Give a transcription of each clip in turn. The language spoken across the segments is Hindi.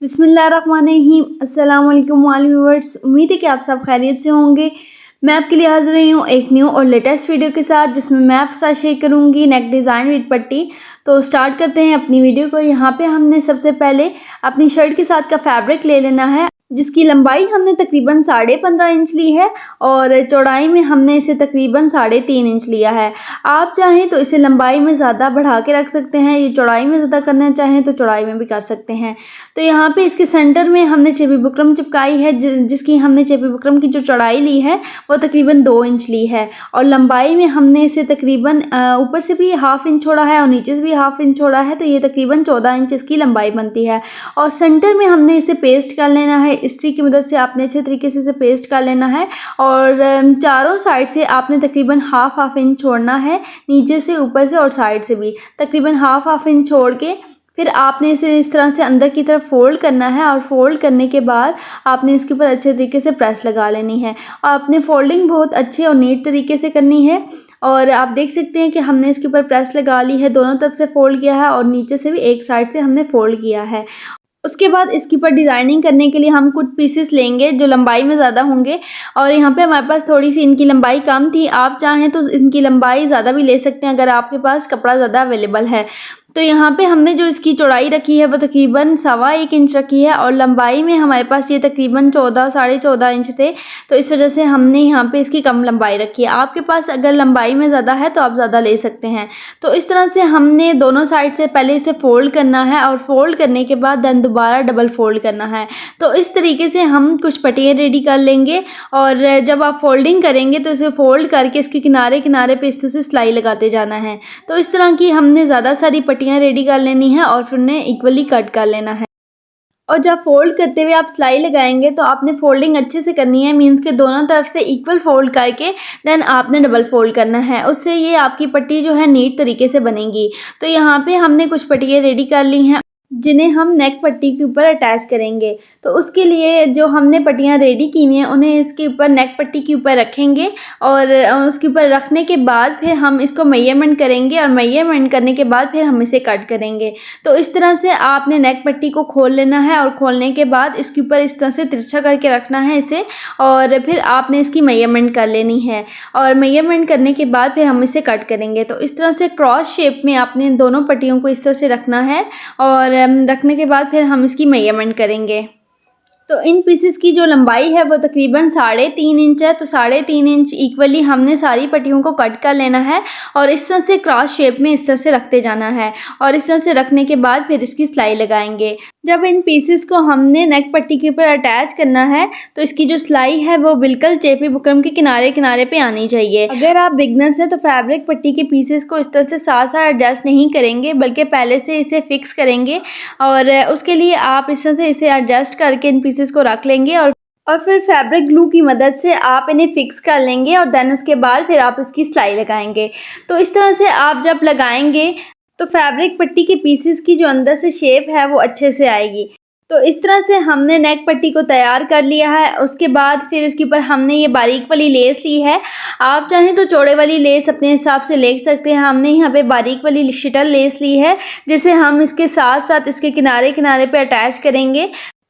बिस्मिल्लाहिर्रहमानिर्रहीम। अस्सलाम वालेकुम व्यूअर्स, उम्मीद है कि आप सब खैरियत से होंगे। मैं आपके लिए हाजिर रही हूँ एक न्यू और लेटेस्ट वीडियो के साथ, जिसमें मैं आपके साथ शेयर करूँगी नेक डिज़ाइन विद पट्टी। तो स्टार्ट करते हैं अपनी वीडियो को। यहाँ पे हमने सबसे पहले अपनी शर्ट के साथ का फैब्रिक ले लेना है, जिसकी लंबाई हमने तकरीबन 15.5 इंच ली है और चौड़ाई में हमने इसे तकरीबन 3.5 इंच लिया है। आप चाहें तो इसे लंबाई में ज़्यादा बढ़ा के रख सकते हैं, ये चौड़ाई में ज़्यादा करना चाहें तो चौड़ाई में भी कर सकते हैं। तो यहाँ पे इसके सेंटर में हमने चेपी बुकरम चिपकाई है, जिसकी हमने चेपी बुकरम की जो चौड़ाई ली है वो तकरीबन 2 इंच ली है और लंबाई में हमने इसे तकरीबन ऊपर से भी हाफ इंच छोड़ा है और नीचे से भी हाफ इंच छोड़ा है, तो ये तकरीबन 14 इंच इसकी लंबाई बनती है। और सेंटर में हमने इसे पेस्ट कर लेना है। इस्त्री की मदद से आपने अच्छे तरीके से इसे पेस्ट कर लेना है और चारों साइड से आपने तकरीबन हाफ इंच छोड़ना है, नीचे से, ऊपर से और साइड से भी तकरीबन हाफ इंच छोड़ के फिर आपने इसे इस तरह से अंदर की तरफ फोल्ड करना है और फोल्ड करने के बाद आपने इसके ऊपर अच्छे तरीके से प्रेस लगा लेनी है और अपने फोल्डिंग बहुत अच्छे और नीट तरीके से करनी है। और आप देख सकते हैं कि हमने इसके ऊपर प्रेस लगा ली है, दोनों तरफ से फोल्ड किया है और नीचे से भी एक साइड से हमने फोल्ड किया है। उसके बाद इसके ऊपर डिज़ाइनिंग करने के लिए हम कुछ पीसेस लेंगे जो लंबाई में ज़्यादा होंगे और यहाँ पे हमारे पास थोड़ी सी इनकी लंबाई कम थी। आप चाहें तो इनकी लंबाई ज़्यादा भी ले सकते हैं अगर आपके पास कपड़ा ज़्यादा अवेलेबल है। तो यहाँ पे हमने जो इसकी चौड़ाई रखी है वो तकरीबन 1.25 इंच रखी है और लंबाई में हमारे पास ये तकरीबन 14-14.5 इंच थे, तो इस वजह से हमने यहाँ पे इसकी कम लंबाई रखी है। आपके पास अगर लंबाई में ज़्यादा है तो आप ज़्यादा ले सकते हैं। तो इस तरह से हमने दोनों साइड से पहले इसे फ़ोल्ड करना है और फोल्ड करने के बाद दैन दोबारा डबल फोल्ड करना है। तो इस तरीके से हम कुछ पट्टियाँ रेडी कर लेंगे और जब आप फोल्डिंग करेंगे तो इसे फोल्ड करके इसके किनारे किनारे पे इस तरह से सिलाई लगाते जाना है। तो इस तरह की हमने ज़्यादा सारी पट्टियाँ रेडी कर लेनी है और फिर उन्हें इक्वली कट कर लेना है। और जब फोल्ड करते हुए आप सिलाई लगाएंगे तो आपने फोल्डिंग अच्छे से करनी है, मीन्स के दोनों तरफ से इक्वल फोल्ड करके देन आपने डबल फोल्ड करना है। उससे ये आपकी पट्टी जो है नीट तरीके से बनेगी। तो यहाँ पे हमने कुछ पट्टियाँ रेडी कर ली हैं जिन्हें हम नेक पट्टी के ऊपर अटैच करेंगे। तो उसके लिए जो हमने पट्टियाँ रेडी की हुई हैं उन्हें इसके ऊपर नेक पट्टी के ऊपर रखेंगे और उसके ऊपर रखने के बाद फिर हम इसको मेजरमेंट करेंगे और मेजरमेंट करने के बाद फिर हम इसे कट करेंगे। तो इस तरह से आपने नेक पट्टी को खोल लेना है और खोलने के बाद इसके ऊपर इस तरह से तिरछा करके रखना है इसे और फिर आपने इसकी मेजरमेंट कर लेनी है और मेजरमेंट करने के बाद फिर हम इसे कट करेंगे। तो इस तरह से क्रॉस शेप में आपने दोनों पट्टियों को इस तरह से रखना है और रखने के बाद फिर हम इसकी मेजरमेंट करेंगे। तो इन पीसेस की जो लंबाई है वो तकरीबन 3.5 इंच है। तो 3.5 इंच इक्वली हमने सारी पट्टियों को कट कर लेना है और इस तरह से क्रॉस शेप में इस तरह से रखते जाना है और इस तरह से रखने के बाद फिर इसकी सिलाई लगाएंगे। जब इन पीसेस को हमने नेक पट्टी के ऊपर अटैच करना है तो इसकी जो सिलाई है वो बिल्कुल चेपी बुकरम के किनारे किनारे पे आनी चाहिए। अगर आप बिगनर्स हैं तो फैब्रिक पट्टी के पीसेस को इस तरह से साथ साथ एडजस्ट नहीं करेंगे, बल्कि पहले से इसे फिक्स करेंगे और उसके लिए आप इस तरह से इसे एडजस्ट करके इन पीसेस को रख लेंगे और फिर फैब्रिक ग्लू की मदद से आप इन्हें फिक्स कर लेंगे और देन उसके बाद फिर आप इसकी सिलाई लगाएंगे। तो इस तरह से आप जब लगाएंगे तो फैब्रिक पट्टी के पीसेस की जो अंदर से शेप है वो अच्छे से आएगी। तो इस तरह से हमने नेक पट्टी को तैयार कर लिया है। उसके बाद फिर इसके ऊपर हमने ये बारीक वाली लेस ली है। आप चाहें तो चौड़े वाली लेस अपने हिसाब से ले सकते हैं। हमने यहाँ पे बारीक वाली शटल लेस ली है जिसे हम इसके साथ साथ इसके किनारे किनारे पे अटैच करेंगे।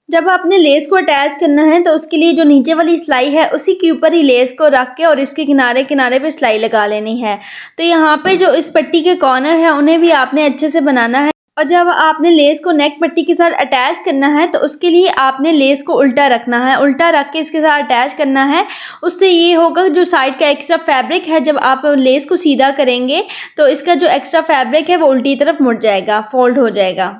जब आपने लेस को अटैच करना है तो उसके लिए जो नीचे वाली सिलाई है उसी के ऊपर ही लेस को रख के और इसके किनारे किनारे पे सिलाई लगा लेनी है। तो यहाँ पे जो इस पट्टी के कॉर्नर है उन्हें भी आपने अच्छे से बनाना है और जब आपने लेस को नेक पट्टी के साथ अटैच करना है तो उसके लिए आपने लेस को उल्टा रखना है, उल्टा रख के इसके साथ अटैच करना है। उससे ये होगा जो साइड का एक्स्ट्रा फैब्रिक है, जब आप लेस को सीधा करेंगे तो इसका जो एक्स्ट्रा फैब्रिक है वो उल्टी तरफ मुड़ जाएगा, फोल्ड हो जाएगा।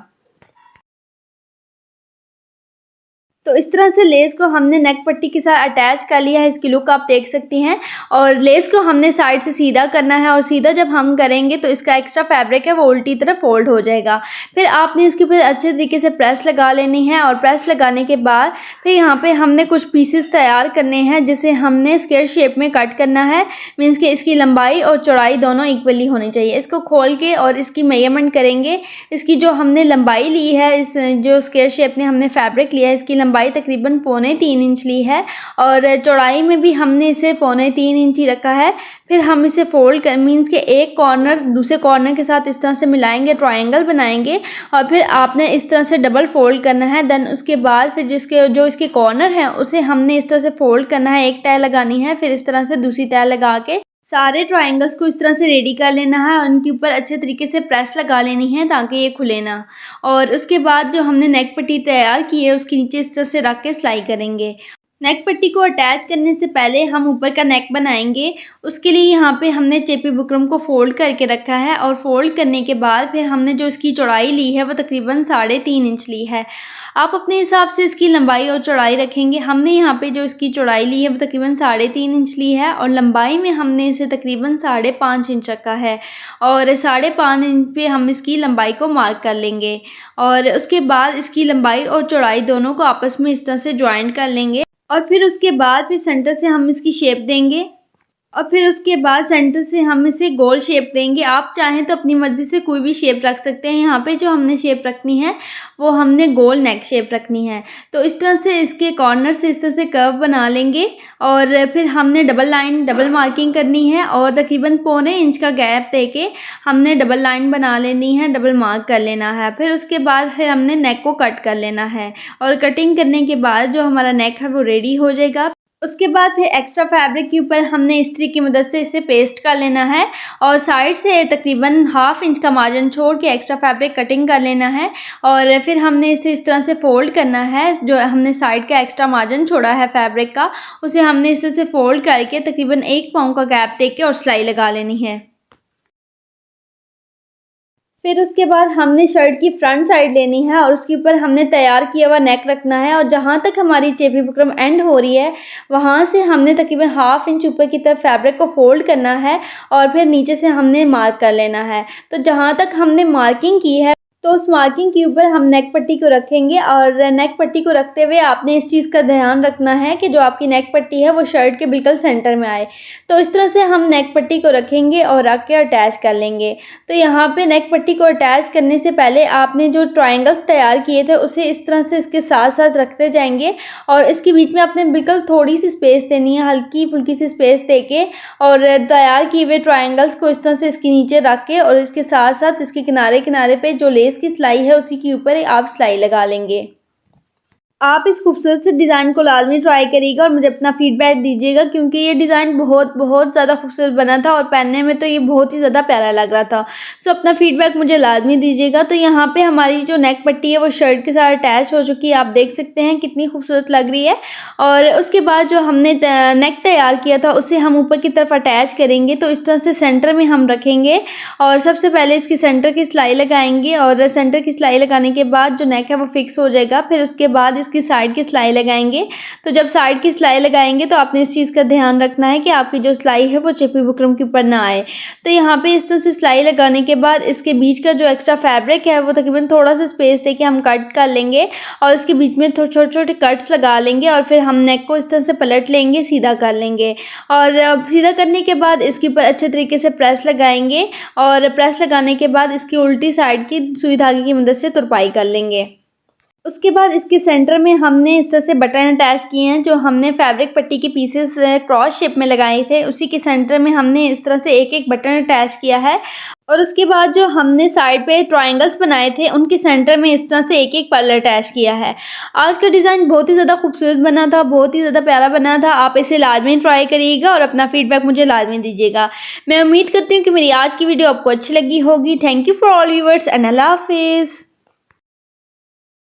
तो इस तरह से लेस को हमने नेक पट्टी के साथ अटैच कर लिया है। इसकी लुक आप देख सकती हैं और लेस को हमने साइड से सीधा करना है और सीधा जब हम करेंगे तो इसका एक्स्ट्रा फैब्रिक है वो उल्टी तरफ फोल्ड हो जाएगा। फिर आपने इसके ऊपर अच्छे तरीके से प्रेस लगा लेनी है और प्रेस लगाने के बाद फिर यहाँ पे हमने कुछ पीसेस तैयार करने हैं जिसे हमने स्क्वायर शेप में कट करना है, मीन्स कि इसकी लंबाई और चौड़ाई दोनों इक्वली होनी चाहिए। इसको खोल के और इसकी मेजरमेंट करेंगे। इसकी जो हमने लंबाई ली है, इस जो स्क्वायर शेप में हमने फैब्रिक लिया है, इसकी लंबाई लंबाई तकरीबन 3.25 इंच ली है और चौड़ाई में भी हमने इसे 3.25 इंच ही रखा है। फिर हम इसे फोल्ड कर मीन्स के एक कॉर्नर दूसरे कॉर्नर के साथ इस तरह से मिलाएंगे, ट्रायंगल बनाएंगे और फिर आपने इस तरह से डबल फोल्ड करना है। देन उसके बाद फिर जो इसके कॉर्नर हैं उसे हमने इस तरह से फोल्ड करना है, एक तह लगानी है, फिर इस तरह से दूसरी तह लगा के सारे ट्रायंगल्स को इस तरह से रेडी कर लेना है और उनके ऊपर अच्छे तरीके से प्रेस लगा लेनी है ताकि ये खुले ना। और उसके बाद जो हमने नेक पट्टी तैयार की है उसके नीचे इस तरह से रख के सिलाई करेंगे। नेक पट्टी को अटैच करने से पहले हम ऊपर का नेक बनाएंगे। उसके लिए यहाँ पे हमने चेपी बुकरम को फोल्ड करके रखा है और फोल्ड करने के बाद फिर हमने जो इसकी चौड़ाई ली है वो तकरीबन 3.5 इंच ली है। आप अपने हिसाब से इसकी लंबाई और चौड़ाई रखेंगे। हमने यहाँ पे जो इसकी चौड़ाई ली है वो तकरीबन 3.5 इंच ली है और लंबाई में हमने इसे तकरीबन 5.5 इंच रखा है और 5.5 इंच पे हम इसकी लंबाई को मार्क कर लेंगे और उसके बाद इसकी लंबाई और चौड़ाई दोनों को आपस में इस तरह से ज्वाइंट कर लेंगे और फिर उसके बाद फिर सेंटर से हम इसकी शेप देंगे और फिर उसके बाद सेंटर से हम इसे गोल शेप देंगे। आप चाहें तो अपनी मर्ज़ी से कोई भी शेप रख सकते हैं। यहाँ पे जो हमने शेप रखनी है वो हमने गोल नेक शेप रखनी है। तो इस तरह से इसके कॉर्नर से इस तरह से कर्व बना लेंगे और फिर हमने डबल मार्किंग करनी है और तकरीबन 0.25 इंच का गैप देके हमने डबल लाइन बना लेनी है, डबल मार्क कर लेना है। फिर उसके बाद फिर हमने नेक को कट कर लेना है और कटिंग करने के बाद जो हमारा नेक है वो रेडी हो जाएगा। उसके बाद फिर एक्स्ट्रा फैब्रिक के ऊपर हमने इस्त्री की मदद से इसे पेस्ट कर लेना है और साइड से तकरीबन 1/2 इंच का मार्जिन छोड़ के एक्स्ट्रा फैब्रिक कटिंग कर लेना है और फिर हमने इसे इस तरह से फोल्ड करना है। जो हमने साइड का एक्स्ट्रा मार्जिन छोड़ा है फैब्रिक का उसे हमने इस तरह से फोल्ड करके तकरीबन 1 पाउंड का गैप दे के और सिलाई लगा लेनी है। फिर उसके बाद हमने शर्ट की फ्रंट साइड लेनी है और उसके ऊपर हमने तैयार किया हुआ नेक रखना है और जहाँ तक हमारी चेपी बुकरम एंड हो रही है वहाँ से हमने तकरीबन 1/2 इंच ऊपर की तरफ फैब्रिक को फोल्ड करना है और फिर नीचे से हमने मार्क कर लेना है। तो जहाँ तक हमने मार्किंग की है तो उस मार्किंग के ऊपर हम नेक पट्टी को रखेंगे और नेक पट्टी को रखते हुए आपने इस चीज़ का ध्यान रखना है कि जो आपकी नेक पट्टी है वो शर्ट के बिल्कुल सेंटर में आए। तो इस तरह से हम नेक पट्टी को रखेंगे और रख के अटैच कर लेंगे। तो यहाँ पे नेक पट्टी को अटैच करने से पहले आपने जो ट्रायंगल्स तैयार किए थे उसे इस तरह से इसके साथ साथ रखते जाएंगे और इसके बीच में आपने बिल्कुल थोड़ी सी स्पेस देनी है, हल्की फुल्की सी स्पेस दे के और तैयार किए हुए ट्रायंगल्स को इस तरह से इसके नीचे रख के और इसके साथ साथ इसके किनारे किनारे पे जो लेस की सिलाई है उसी के ऊपर आप सिलाई लगा लेंगे। आप इस खूबसूरत से डिज़ाइन को लाजमी ट्राई करिएगा और मुझे अपना फीडबैक दीजिएगा क्योंकि ये डिज़ाइन बहुत ज़्यादा खूबसूरत बना था और पहनने में तो ये बहुत ही ज़्यादा प्यारा लग रहा था। सो अपना फीडबैक मुझे लाजमी दीजिएगा। तो यहाँ पे हमारी जो नेक पट्टी है वो शर्ट के साथ अटैच हो चुकी है, आप देख सकते हैं कितनी खूबसूरत लग रही है। और उसके बाद जो हमने नेक तैयार किया था उसे हम ऊपर की तरफ अटैच करेंगे। तो इस तरह से सेंटर में हम रखेंगे और सबसे पहले इसकी सेंटर की सिलाई लगाएंगे और सेंटर की सिलाई लगाने के बाद जो नेक है वो फिक्स हो जाएगा। फिर उसके बाद इसकी साइड की सिलाई लगाएंगे। तो जब साइड की सिलाई लगाएंगे तो आपने इस चीज़ का ध्यान रखना है कि आपकी जो सिलाई है वो चेपी बुकरम के ऊपर ना आए। तो यहाँ पे इस तरह से सिलाई लगाने के बाद इसके बीच का जो एक्स्ट्रा फैब्रिक है वो तकरीबन थोड़ा सा स्पेस देके हम कट कर लेंगे और इसके बीच में छोटे छोटे कट्स लगा लेंगे और फिर हम नेक को इस तरह से पलट लेंगे, सीधा कर लेंगे और सीधा करने के बाद इसके ऊपर अच्छे तरीके से प्रेस लगाएंगे और प्रेस लगाने के बाद इसकी उल्टी साइड की सुई धागे की मदद से तुरपाई कर लेंगे। उसके बाद इसके सेंटर में हमने इस तरह से बटन अटैच किए हैं। जो हमने फैब्रिक पट्टी के पीसेस क्रॉस शेप में लगाए थे उसी के सेंटर में हमने इस तरह से एक एक बटन अटैच किया है और उसके बाद जो हमने साइड पे ट्रायंगल्स बनाए थे उनके सेंटर में इस तरह से एक एक पर्ल अटैच किया है। आज का डिज़ाइन बहुत ही ज़्यादा खूबसूरत बना था, बहुत ही ज़्यादा प्यारा बना था। आप इसे लाजमी ट्राई करिएगा और अपना फीडबैक मुझे लाजमी दीजिएगा। मैं उम्मीद करती हूँ कि मेरी आज की वीडियो आपको अच्छी लगी होगी। Thank you for all viewers and अल्लाह हाफिज़।